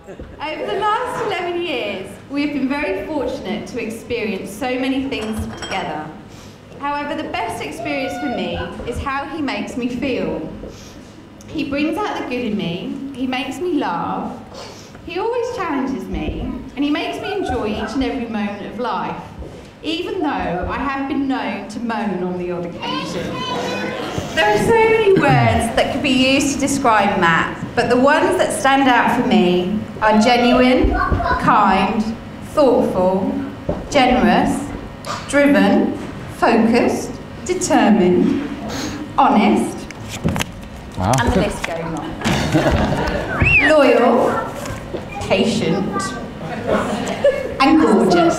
Over the last 11 years, we've been very fortunate to experience so many things together. However, the best experience for me is how he makes me feel. He brings out the good in me, he makes me laugh, he always challenges me, and he makes me enjoy each and every moment of life, even though I have been known to moan on the odd occasion. There are so many words that could be used to describe Matt, but the ones that stand out for me are genuine, kind, thoughtful, generous, driven, focused, determined, honest, wow. And the list goes on. Loyal, patient, and gorgeous.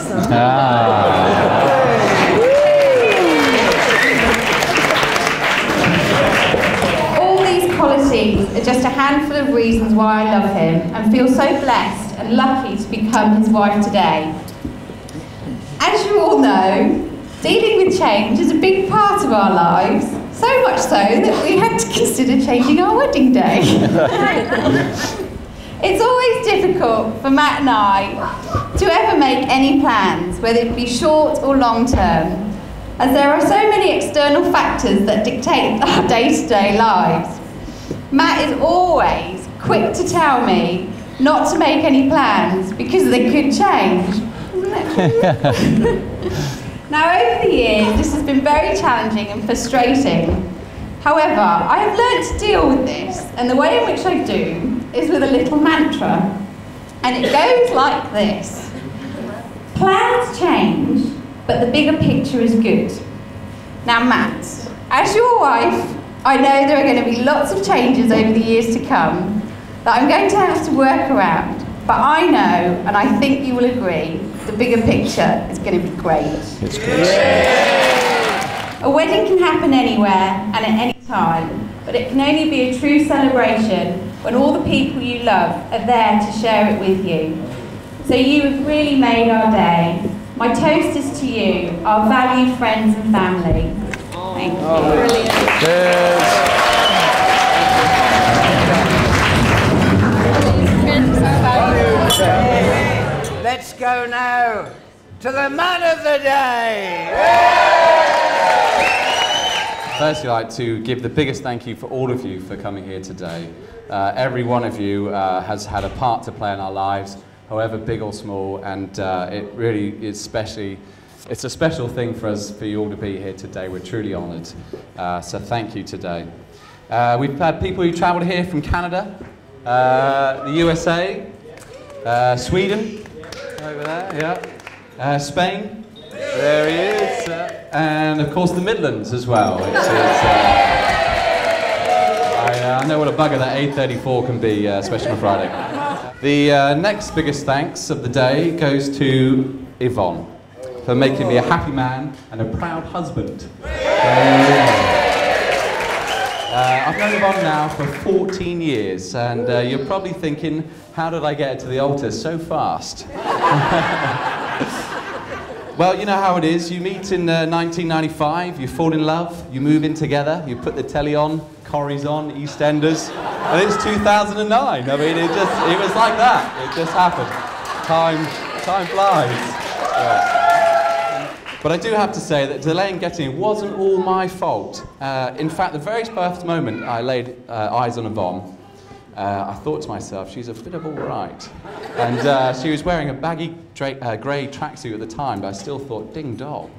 All these qualities are just a handful of reasons why I love him and feel so blessed and lucky to become his wife today. As you all know, dealing with change is a big part of our lives, so much so that we had to consider changing our wedding day. It's always difficult for Matt and I to ever make any plans, whether it be short or long term, as there are so many external factors that dictate our day-to-day lives. Matt is always quick to tell me not to make any plans because they could change, isn't it? Now, over the years, this has been very challenging and frustrating. However, I have learnt to deal with this, and the way in which I do is with a little mantra. And it goes like this. Plans change, but the bigger picture is good. Now, Matt, as your wife, I know there are going to be lots of changes over the years to come that I'm going to have to work around. But I know, and I think you will agree, the bigger picture is going to be great. It's great. A wedding can happen anywhere and at any time, but it can only be a true celebration when all the people you love are there to share it with you. So you have really made our day. My toast is to you, our valued friends and family. Thank you. Brilliant. Cheers. Let's go now to the man of the day. Firstly, I'd like to give the biggest thank you for all of you for coming here today. Every one of you has had a part to play in our lives, however big or small, and it really is it's a special thing for us, for you all to be here today. We're truly honoured. So thank you today. We've had people who travelled here from Canada, the USA, Sweden, over there, yeah. Spain, there he is, and of course the Midlands as well. I know what a bugger that A34 can be, especially on Friday. The next biggest thanks of the day goes to Yvonne for making me a happy man and a proud husband. I've known Yvonne now for 14 years, and you're probably thinking, how did I get her to the altar so fast? Well, you know how it is. You meet in 1995, you fall in love, you move in together, you put the telly on, Corrie's on, EastEnders, and it's 2009. I mean, it was like that. It just happened. Time flies. Yeah. But I do have to say that delaying getting in wasn't all my fault. In fact, the very first moment I laid eyes on Yvonne, I thought to myself, she's a bit of all right. And she was wearing a baggy grey tracksuit at the time, but I still thought, ding dong.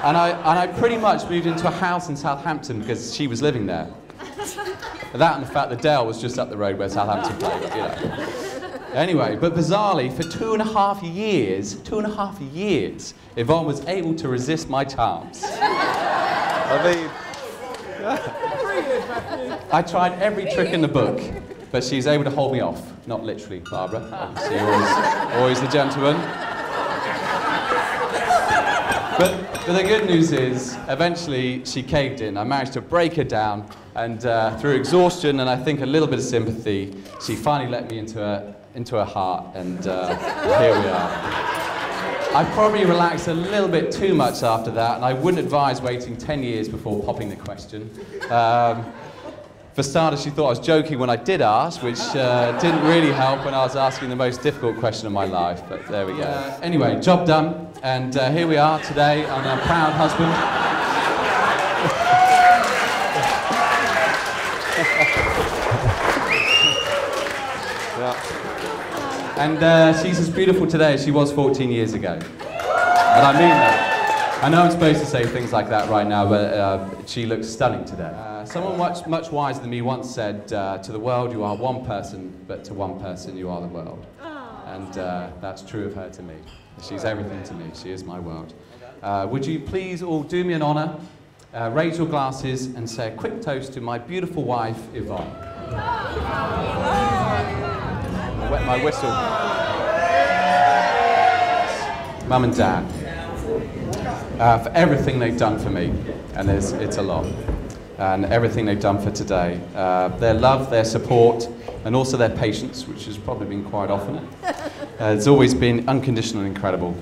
And I pretty much moved into a house in Southampton because she was living there. That and the fact that Dale was just up the road where Southampton played, you know. Anyway, but bizarrely, for 2.5 years, Yvonne was able to resist my charms. I mean, I tried every trick in the book, but she's able to hold me off. Not literally, Barbara. Obviously, always the gentleman. But the good news is, eventually she caved in. I managed to break her down, and through exhaustion and I think a little bit of sympathy, she finally let me into her heart, and here we are. I probably relaxed a little bit too much after that, and I wouldn't advise waiting 10 years before popping the question. For starters, she thought I was joking when I did ask, which didn't really help when I was asking the most difficult question of my life, but there we go. Anyway, job done, and here we are today. I'm a proud husband. And she's as beautiful today as she was 14 years ago. And I mean that. I know I'm supposed to say things like that right now, but she looks stunning today. Someone much wiser than me once said, to the world you are one person, but to one person you are the world. And that's true of her to me. She's everything to me. She is my world. Would you please all do me an honour, raise your glasses and say a quick toast to my beautiful wife, Yvonne. I wet my whistle. Mum and Dad. For everything they've done for me, and it's a lot, and everything they've done for today. Their love, their support, and also their patience, which has probably been quite often. It's always been unconditional and incredible.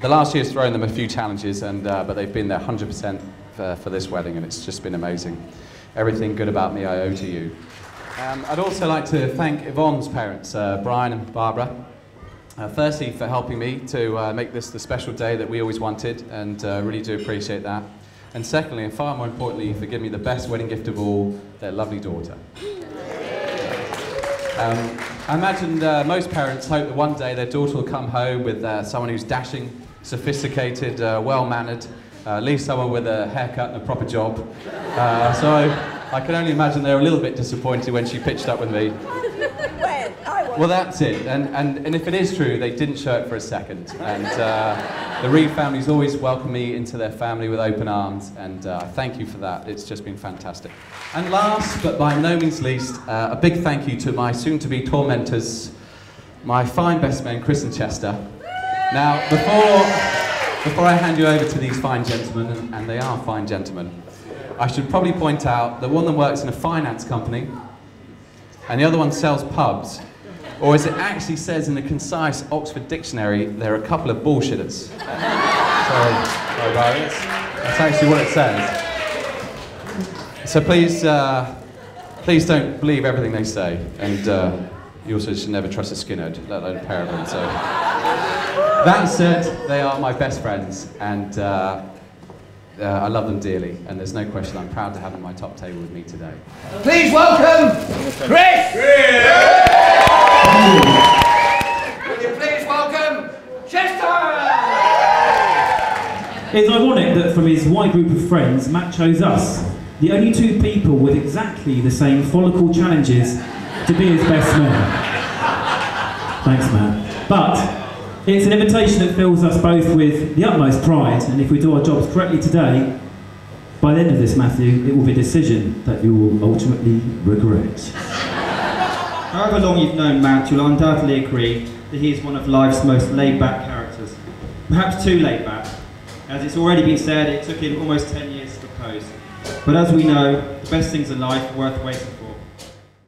The last year's thrown them a few challenges, but they've been there 100% for this wedding, and it's just been amazing. Everything good about me I owe to you. I'd also like to thank Yvonne's parents, Brian and Barbara. Firstly, for helping me to make this the special day that we always wanted, and really do appreciate that. And secondly, and far more importantly, for giving me the best wedding gift of all, their lovely daughter. I imagine most parents hope that one day their daughter will come home with someone who's dashing, sophisticated, well-mannered, at least someone with a haircut and a proper job. So I can only imagine they're a little bit disappointed when she pitched up with me. Well, that's it, and if it is true, they didn't show it for a second. And the Reeve family's always welcomed me into their family with open arms, and I thank you for that. It's just been fantastic. And last, but by no means least, a big thank you to my soon-to-be tormentors, my fine best men, Chris and Chester. Now, before I hand you over to these fine gentlemen, and they are fine gentlemen, I should probably point out that one of them works in a finance company, and the other one sells pubs. Or as it actually says in the concise Oxford Dictionary, they're a couple of bullshitters. Sorry about it. That's actually what it says. So please don't believe everything they say. And you also should never trust a skinhead, let alone a pair of them. So that said, they are my best friends, and I love them dearly. And there's no question I'm proud to have them at my top table with me today. Please welcome Chris! Will you please welcome Chester? It's ironic that from his wide group of friends, Matt chose us, the only two people with exactly the same follicle challenges, to be his best man. Thanks, Matt. But it's an invitation that fills us both with the utmost pride, and if we do our jobs correctly today, by the end of this, Matthew, it will be a decision that you will ultimately regret. However long you've known Matt, you'll undoubtedly agree that he is one of life's most laid-back characters. Perhaps too laid-back. As it's already been said, it took him almost 10 years to propose. But as we know, the best things in life are worth waiting for.